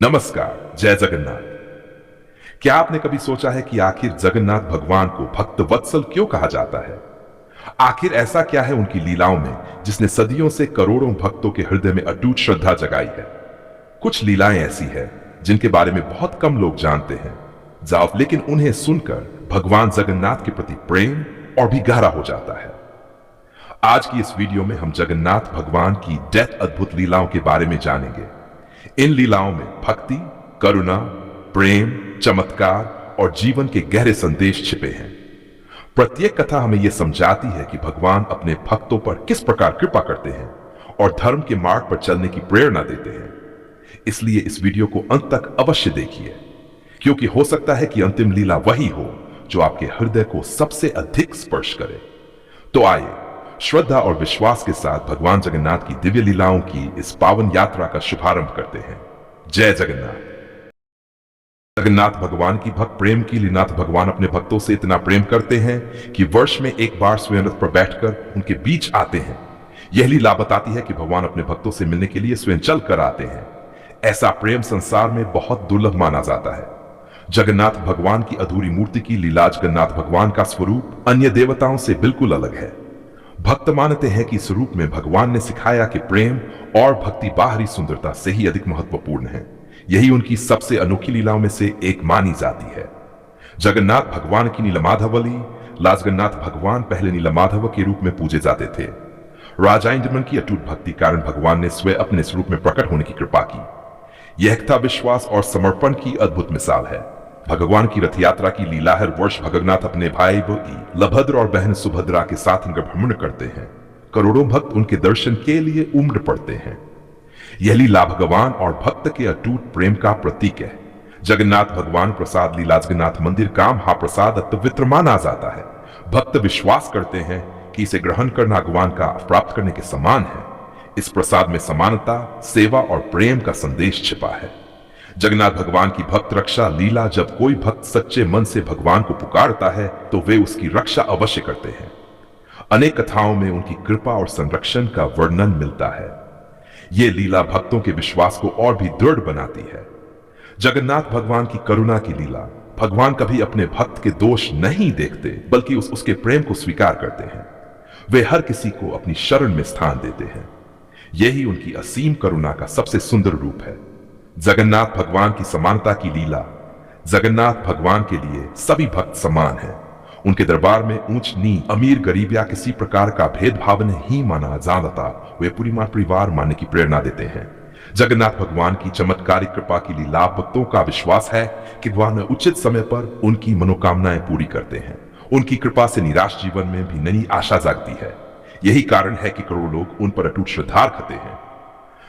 नमस्कार, जय जगन्नाथ। क्या आपने कभी सोचा है कि आखिर जगन्नाथ भगवान को भक्त वत्सल क्यों कहा जाता है? आखिर ऐसा क्या है उनकी लीलाओं में जिसने सदियों से करोड़ों भक्तों के हृदय में अटूट श्रद्धा जगाई है? कुछ लीलाएं ऐसी हैं जिनके बारे में बहुत कम लोग जानते हैं, जाओ लेकिन उन्हें सुनकर भगवान जगन्नाथ के प्रति प्रेम और भी गहरा हो जाता है। आज की इस वीडियो में हम जगन्नाथ भगवान की 10 अद्भुत लीलाओं के बारे में जानेंगे। इन लीलाओं में भक्ति, करुणा, प्रेम, चमत्कार और जीवन के गहरे संदेश छिपे हैं। प्रत्येक कथा हमें यह समझाती है कि भगवान अपने भक्तों पर किस प्रकार कृपा करते हैं और धर्म के मार्ग पर चलने की प्रेरणा देते हैं। इसलिए इस वीडियो को अंत तक अवश्य देखिए, क्योंकि हो सकता है कि अंतिम लीला वही हो जो आपके हृदय को सबसे अधिक स्पर्श करे। तो आइए श्रद्धा और विश्वास के साथ भगवान जगन्नाथ की दिव्य लीलाओं की इस पावन यात्रा का शुभारंभ करते हैं। जय जगन्नाथ। जगन्नाथ भगवान की भक्त प्रेम की लीनाथ भगवान अपने भक्तों से इतना प्रेम करते हैं कि वर्ष में एक बार स्वयं रथ पर बैठकर उनके बीच आते हैं। यह लीला बताती है कि भगवान अपने भक्तों से मिलने के लिए स्वयं चल कर आते हैं। ऐसा प्रेम संसार में बहुत दुर्लभ माना जाता है। जगन्नाथ भगवान की अधूरी मूर्ति की लीला जगन्नाथ भगवान का स्वरूप अन्य देवताओं से बिल्कुल अलग है। भक्त मानते हैं कि इस रूप में भगवान ने सिखाया कि प्रेम और भक्ति बाहरी सुंदरता से ही अधिक महत्वपूर्ण है। यही उनकी सबसे अनोखी लीलाओं में से एक मानी जाती है। जगन्नाथ भगवान की नीलमाधवली जगन्नाथ भगवान पहले नीलमाधव के रूप में पूजे जाते थे। राजा इंद्रमन की अटूट भक्ति कारण भगवान ने स्वयं अपने स्वरूप में प्रकट होने की कृपा की। यह एकता, विश्वास और समर्पण की अद्भुत मिसाल है। भगवान की रथ यात्रा की लीला हर वर्ष भगन्नाथ अपने भाई बलभद्र और बहन सुभद्रा के साथ उनका भ्रमण करते हैं। करोड़ों भक्त उनके दर्शन के लिए उमड़ पड़ते हैं। यह लीला भगवान और भक्त के अटूट प्रेम का प्रतीक है। जगन्नाथ भगवान प्रसाद लीला जगन्नाथ मंदिर का महाप्रसाद पवित्र माना जाता है। भक्त विश्वास करते हैं कि इसे ग्रहण करना भगवान का प्राप्त करने के समान है। इस प्रसाद में समानता, सेवा और प्रेम का संदेश छिपा है। जगन्नाथ भगवान की भक्त रक्षा लीला जब कोई भक्त सच्चे मन से भगवान को पुकारता है तो वे उसकी रक्षा अवश्य करते हैं। अनेक कथाओं में उनकी कृपा और संरक्षण का वर्णन मिलता है। यह लीला भक्तों के विश्वास को और भी दृढ़ बनाती है। जगन्नाथ भगवान की करुणा की लीला, भगवान कभी अपने भक्त के दोष नहीं देखते बल्कि उसके प्रेम को स्वीकार करते हैं। वे हर किसी को अपनी शरण में स्थान देते हैं। यही उनकी असीम करुणा का सबसे सुंदर रूप है। जगन्नाथ भगवान की समानता की लीला, जगन्नाथ भगवान के लिए सभी भक्त समान हैं। उनके दरबार में ऊंच नीच, अमीर गरीब या किसी प्रकार का भेदभाव नहीं माना जाता। वे पूरी परिवार मानने की प्रेरणा देते हैं। जगन्नाथ भगवान की चमत्कारिक कृपा की लीला भक्तों का विश्वास है कि भगवान उचित समय पर उनकी मनोकामनाएं पूरी करते हैं। उनकी कृपा से निराश जीवन में भी नई आशा जागती है। यही कारण है कि करोड़ों लोग उन पर अटूट श्रद्धा रखते हैं।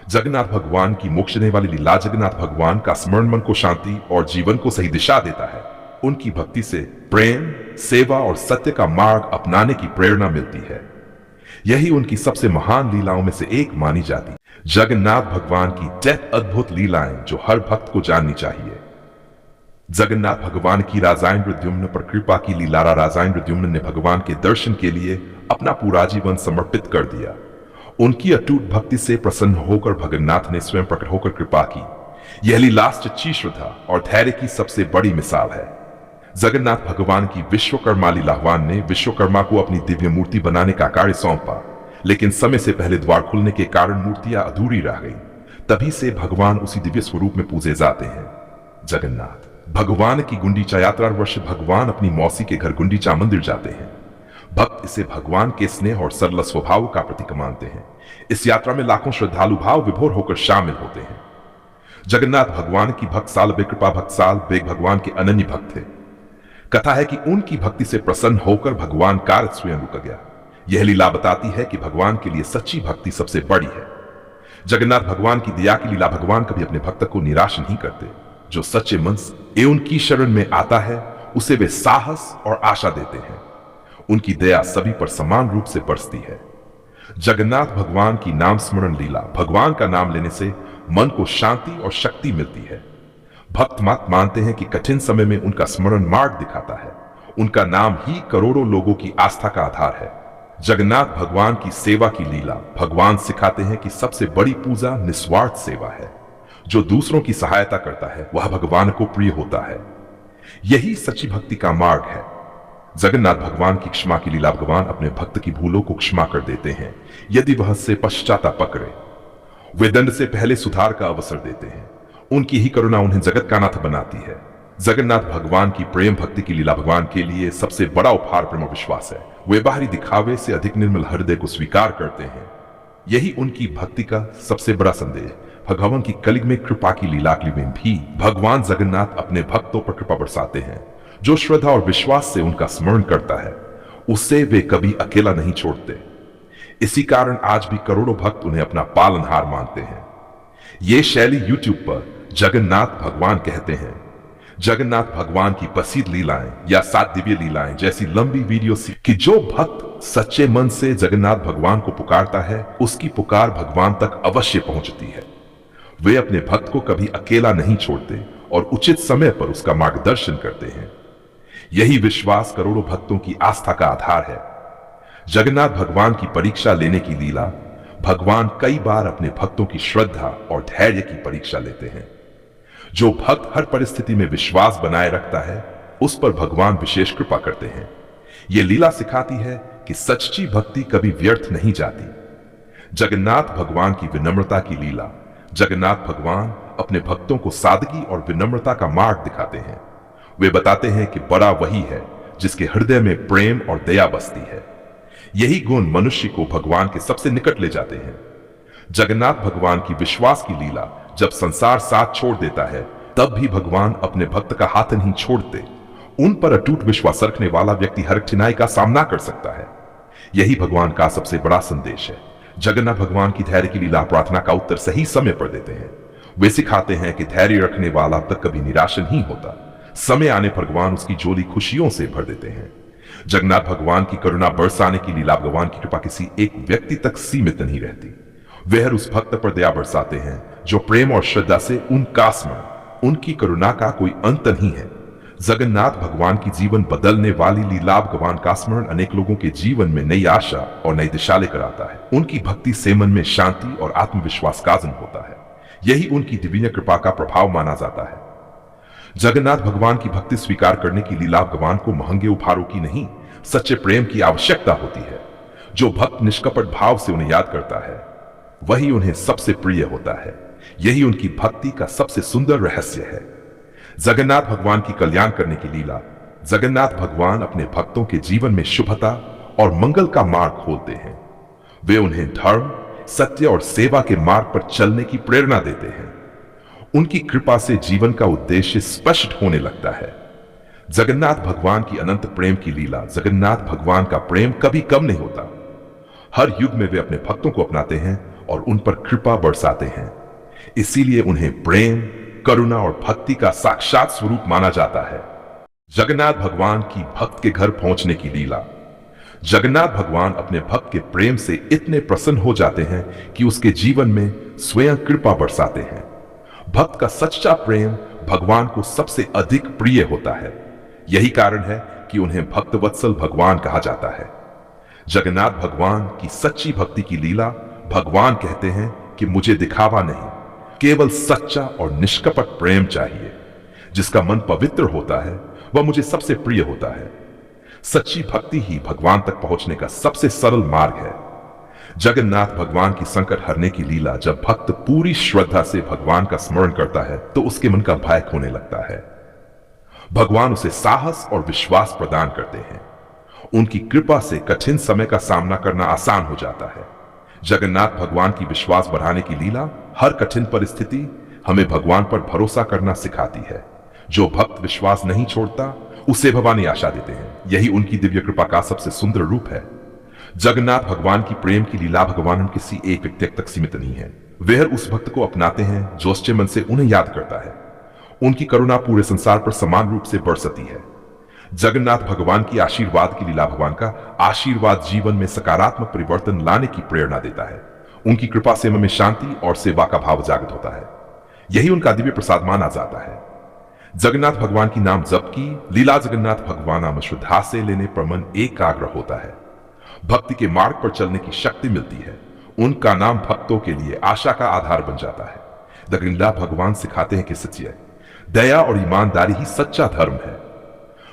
जगन्नाथ भगवान की मोक्ष देने वाली लीला जगन्नाथ भगवान का स्मरण मन को शांति और जीवन को सही दिशा देता है। उनकी भक्ति से प्रेम, सेवा और सत्य का मार्ग अपनाने की प्रेरणा मिलती है। यही उनकी सबसे महान लीलाओं में से एक मानी जाती है। जगन्नाथ भगवान की 10 अद्भुत लीलाएं जो हर भक्त को जाननी चाहिए। जगन्नाथ भगवान की राजा इंद्रद्युम्न पर कृपा की लीला। राजा इंद्रद्युम्न ने भगवान के दर्शन के लिए अपना पूरा जीवन समर्पित कर दिया। उनकी अटूट भक्ति से प्रसन्न होकर भगन्नाथ ने स्वयं प्रकट होकर कृपा की। यह लीला सच्ची श्रद्धा और धैर्य की सबसे बड़ी मिसाल है। जगन्नाथ भगवान की विश्वकर्मा लीलावान ने विश्वकर्मा को अपनी दिव्य मूर्ति बनाने का कार्य सौंपा, लेकिन समय से पहले द्वार खुलने के कारण मूर्तियां अधूरी रह गई। तभी से भगवान उसी दिव्य स्वरूप में पूजे जाते हैं। जगन्नाथ भगवान की गुंडीचा यात्रा वर्ष भगवान अपनी मौसी के घर गुंडीचा मंदिर जाते हैं। भक्त इसे भगवान के स्नेह और सरल स्वभाव का प्रतीक मानते हैं। इस यात्रा में लाखों श्रद्धालु भाव विभोर होकर शामिल होते हैं। जगन्नाथ भगवान की भक्त साल बेकृपा भक्त साल बेग भगवान के अनन्य भक्त थे। कथा है कि उनकी भक्ति से प्रसन्न होकर भगवान कार्य स्वयं रुक गया। यह लीला बताती है कि भगवान के लिए सच्ची भक्ति सबसे बड़ी है। जगन्नाथ भगवान की दया की लीला, भगवान कभी अपने भक्त को निराश नहीं करते। जो सच्चे मन से उनकी शरण में आता है उसे वे साहस और आशा देते हैं। उनकी दया सभी पर समान रूप से बरसती है। जगन्नाथ भगवान की नाम स्मरण लीला, भगवान का नाम लेने से मन को शांति और शक्ति मिलती है। भक्त मानते हैं कि कठिन समय में उनका स्मरण मार्ग दिखाता है। उनका नाम ही करोड़ों लोगों की आस्था का आधार है। जगन्नाथ भगवान की सेवा की लीला, भगवान सिखाते हैं कि सबसे बड़ी पूजा निस्वार्थ सेवा है। जो दूसरों की सहायता करता है वह भगवान को प्रिय होता है। यही सच्ची भक्ति का मार्ग है। जगन्नाथ भगवान की क्षमा की लीला। भगवान अपने भक्त की भूलों को क्षमा कर देते हैं यदि वह से पश्चाताप करे। वे दंड से पहले सुधार का अवसर देते हैं। उनकी ही करुणा उन्हें जगत का नाथ बनाती है। जगन्नाथ भगवान की प्रेम भक्ति की लीला भगवान के लिए सबसे बड़ा उपहार प्रेम और विश्वास है। वे बाहरी दिखावे से अधिक निर्मल हृदय को स्वीकार करते हैं। यही उनकी भक्ति का सबसे बड़ा संदेश। भगवान की कलिग में कृपा की लीला में भी भगवान जगन्नाथ अपने भक्तों पर कृपा बरसाते हैं। जो श्रद्धा और विश्वास से उनका स्मरण करता है उससे वे कभी अकेला नहीं छोड़ते। इसी कारण आज भी करोड़ों भक्त उन्हें अपना पालनहार मानते हैं। ये शैली YouTube पर जगन्नाथ भगवान कहते हैं। जगन्नाथ भगवान की प्रसिद्ध लीलाएं या 7 दिव्य लीलाएं जैसी लंबी वीडियो कि जो भक्त सच्चे मन से जगन्नाथ भगवान को पुकारता है उसकी पुकार भगवान तक अवश्य पहुंचती है। वे अपने भक्त को कभी अकेला नहीं छोड़ते और उचित समय पर उसका मार्गदर्शन करते हैं। यही विश्वास करोड़ों भक्तों की आस्था का आधार है। जगन्नाथ भगवान की परीक्षा लेने की लीला। भगवान कई बार अपने भक्तों की श्रद्धा और धैर्य की परीक्षा लेते हैं। जो भक्त हर परिस्थिति में विश्वास बनाए रखता है उस पर भगवान विशेष कृपा करते हैं। यह लीला सिखाती है कि सच्ची भक्ति कभी व्यर्थ नहीं जाती। जगन्नाथ भगवान की विनम्रता की लीला। जगन्नाथ भगवान अपने भक्तों को सादगी और विनम्रता का मार्ग दिखाते हैं। वे बताते हैं कि बड़ा वही है जिसके हृदय में प्रेम और दया बसती है। यही गुण मनुष्य को भगवान के सबसे निकट ले जाते हैं। जगन्नाथ भगवान की विश्वास की लीला। जब संसार साथ छोड़ देता है तब भी भगवान अपने भक्त का हाथ नहीं छोड़ते। उन पर अटूट विश्वास रखने वाला व्यक्ति हर कठिनाई का सामना कर सकता है। यही भगवान का सबसे बड़ा संदेश है। जगन्नाथ भगवान की धैर्य की लीला प्रार्थना का उत्तर सही समय पर देते हैं। वे सिखाते हैं कि धैर्य रखने वाला तक कभी निराश नहीं होता। समय आने पर भगवान उसकी झोली खुशियों से भर देते हैं। जगन्नाथ भगवान की करुणा बरसाने की लीला। भगवान की कृपा किसी एक व्यक्ति तक सीमित नहीं रहती। वे हर उस भक्त पर दया बरसाते हैं जो प्रेम और श्रद्धा से उनका स्मरण। उनकी करुणा का कोई अंत नहीं है। जगन्नाथ भगवान की जीवन बदलने वाली लीला। भगवान का स्मरण अनेक लोगों के जीवन में नई आशा और नई दिशा लेकर आता है। उनकी भक्ति से मन में शांति और आत्मविश्वास का जन्म होता है। यही उनकी दिव्य कृपा का प्रभाव माना जाता है। जगन्नाथ भगवान की भक्ति स्वीकार करने की लीला भगवान को महंगे उपहारों की नहीं सच्चे प्रेम की आवश्यकता होती है। जो भक्त निष्कपट भाव से उन्हें याद करता है वही उन्हें सबसे प्रिय होता है। यही उनकी भक्ति का सबसे सुंदर रहस्य है। जगन्नाथ भगवान की कल्याण करने की लीला। जगन्नाथ भगवान अपने भक्तों के जीवन में शुभता और मंगल का मार्ग खोलते हैं। वे उन्हें धर्म, सत्य और सेवा के मार्ग पर चलने की प्रेरणा देते हैं। उनकी कृपा से जीवन का उद्देश्य स्पष्ट होने लगता है। जगन्नाथ भगवान की अनंत प्रेम की लीला। जगन्नाथ भगवान का प्रेम कभी कम नहीं होता। हर युग में वे अपने भक्तों को अपनाते हैं और उन पर कृपा बरसाते हैं। इसीलिए उन्हें प्रेम, करुणा और भक्ति का साक्षात स्वरूप माना जाता है। जगन्नाथ भगवान की भक्त के घर पहुंचने की लीला। जगन्नाथ भगवान अपने भक्त के प्रेम से इतने प्रसन्न हो जाते हैं कि उसके जीवन में स्वयं कृपा बरसाते हैं। भक्त का सच्चा प्रेम भगवान को सबसे अधिक प्रिय होता है। यही कारण है कि उन्हें भक्त वत्सल भगवान कहा जाता है। जगन्नाथ भगवान की सच्ची भक्ति की लीला। भगवान कहते हैं कि मुझे दिखावा नहीं, केवल सच्चा और निष्कपट प्रेम चाहिए। जिसका मन पवित्र होता है वह मुझे सबसे प्रिय होता है। सच्ची भक्ति ही भगवान तक पहुंचने का सबसे सरल मार्ग है। जगन्नाथ भगवान की संकट हरने की लीला। जब भक्त पूरी श्रद्धा से भगवान का स्मरण करता है तो उसके मन का भय खोने लगता है। भगवान उसे साहस और विश्वास प्रदान करते हैं। उनकी कृपा से कठिन समय का सामना करना आसान हो जाता है। जगन्नाथ भगवान की विश्वास बढ़ाने की लीला। हर कठिन परिस्थिति हमें भगवान पर भरोसा करना सिखाती है। जो भक्त विश्वास नहीं छोड़ता उसे भगवान आशा देते हैं। यही उनकी दिव्य कृपा का सबसे सुंदर रूप है। जगन्नाथ भगवान की प्रेम की लीला। भगवान किसी एक व्यक्ति तक सीमित नहीं है। वे हर उस भक्त को अपनाते हैं जो सच्चे मन से उन्हें याद करता है। उनकी करुणा पूरे संसार पर समान रूप से बरसती है। जगन्नाथ भगवान की आशीर्वाद की लीला। भगवान का आशीर्वाद जीवन में सकारात्मक परिवर्तन लाने की प्रेरणा देता है। उनकी कृपा से मन में शांति और सेवा का भाव जागृत होता है। यही उनका दिव्य प्रसाद माना जाता है। जगन्नाथ भगवान की नाम जप की लीला। जगन्नाथ भगवान नाम श्रद्धा से लेने पर मन एकाग्र होता है। भक्ति के मार्ग पर चलने की शक्ति मिलती है। उनका नाम भक्तों के लिए आशा का आधार बन जाता है। जगन्नाथ भगवान सिखाते हैं कि सच्चाई, दया और ईमानदारी ही सच्चा धर्म है।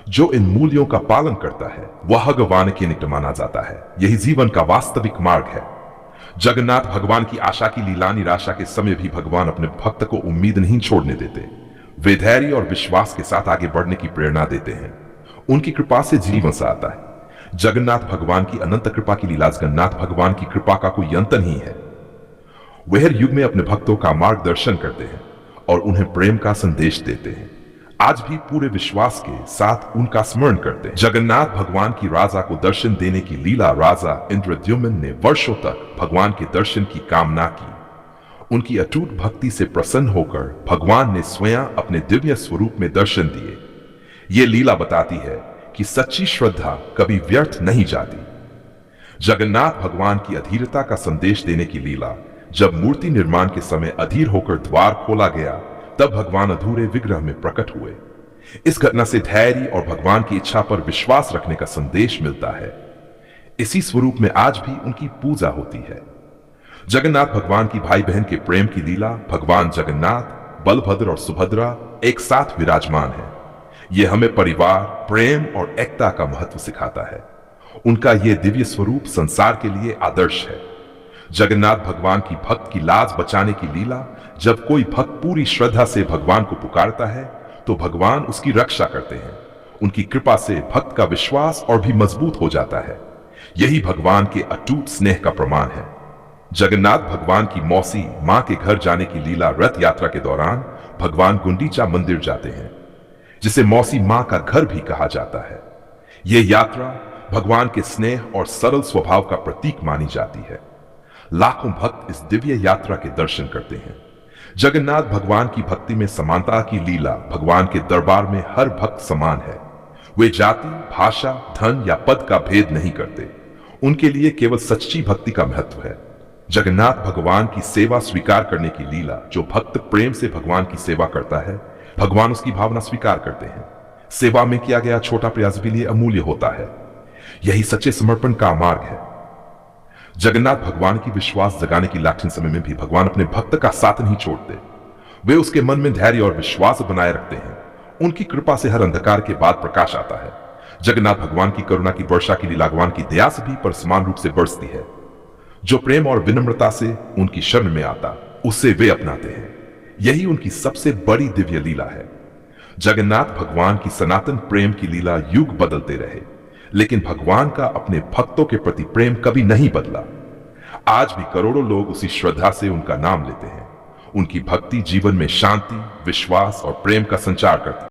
जो इन मूल्यों का पालन करता है वह भगवान के निकट माना जाता है। यही जीवन का वास्तविक मार्ग है। जगन्नाथ भगवान की आशा की लीला निराशा के समय भी भगवान अपने भक्त को उम्मीद नहीं छोड़ने देते। वे धैर्य और विश्वास के साथ आगे बढ़ने की प्रेरणा देते हैं। उनकी कृपा से जीवन सा आता है। जगन्नाथ भगवान की अनंत कृपा की लीला, जगन्नाथ भगवान की कृपा का कोई अंत नहीं है। वे हर युग में अपने भक्तों का मार्गदर्शन करते हैं और उन्हें प्रेम का संदेश देते हैं। आज भी पूरे विश्वास के साथ उनका स्मरण करते हैं। जगन्नाथ भगवान की राजा को दर्शन देने की लीला, राजा इंद्रद्युम्न ने वर्षों तक भगवान के दर्शन की कामना की। उनकी अटूट भक्ति से प्रसन्न होकर भगवान ने स्वयं अपने दिव्य स्वरूप में दर्शन दिए। ये लीला बताती है कि सच्ची श्रद्धा कभी व्यर्थ नहीं जाती। जगन्नाथ भगवान की अधीरता का संदेश देने की लीला, जब मूर्ति निर्माण के समय अधीर होकर द्वार खोला गया तब भगवान अधूरे विग्रह में प्रकट हुए। इस घटना से धैर्य और भगवान की इच्छा पर विश्वास रखने का संदेश मिलता है। इसी स्वरूप में आज भी उनकी पूजा होती है। जगन्नाथ भगवान की भाई बहन के प्रेम की लीला, भगवान जगन्नाथ, बलभद्र और सुभद्रा एक साथ विराजमान है। यह हमें परिवार, प्रेम और एकता का महत्व सिखाता है। उनका यह दिव्य स्वरूप संसार के लिए आदर्श है। जगन्नाथ भगवान की भक्त की लाज बचाने की लीला, जब कोई भक्त पूरी श्रद्धा से भगवान को पुकारता है तो भगवान उसकी रक्षा करते हैं। उनकी कृपा से भक्त का विश्वास और भी मजबूत हो जाता है। यही भगवान के अटूट स्नेह का प्रमाण है। जगन्नाथ भगवान की मौसी मां के घर जाने की लीला, रथ यात्रा के दौरान भगवान गुंडीचा मंदिर जाते हैं, जिसे मौसी मां का घर भी कहा जाता है। यह यात्रा भगवान के स्नेह और सरल स्वभाव का प्रतीक मानी जाती है। लाखों भक्त इस दिव्य यात्रा के दर्शन करते हैं। जगन्नाथ भगवान की भक्ति में समानता की लीला, भगवान के दरबार में हर भक्त समान है। वे जाति, भाषा, धन या पद का भेद नहीं करते। उनके लिए केवल सच्ची भक्ति का महत्व है। जगन्नाथ भगवान की सेवा स्वीकार करने की लीला, जो भक्त प्रेम से भगवान की सेवा करता है, भगवान उसकी भावना स्वीकार करते हैं। सेवा में किया गया छोटा प्रयास भी लिए अमूल्य होता है। यही सच्चे समर्पण का मार्ग है। जगन्नाथ भगवान की विश्वास जगाने की कठिन समय में भी भगवान अपने भक्त का साथ नहीं छोड़ते। वे उसके मन में धैर्य और विश्वास बनाए रखते हैं। उनकी कृपा से हर अंधकार के बाद प्रकाश आता है। जगन्नाथ भगवान की करुणा की वर्षा की लीला भगवान की दया से भी पर समान रूप से बरसती है। जो प्रेम और विनम्रता से उनकी शरण में आता, उसे वे अपनाते हैं। यही उनकी सबसे बड़ी दिव्य लीला है। जगन्नाथ भगवान की सनातन प्रेम की लीला युग बदलते रहे, लेकिन भगवान का अपने भक्तों के प्रति प्रेम कभी नहीं बदला। आज भी करोड़ों लोग उसी श्रद्धा से उनका नाम लेते हैं। उनकी भक्ति जीवन में शांति, विश्वास और प्रेम का संचार करती है।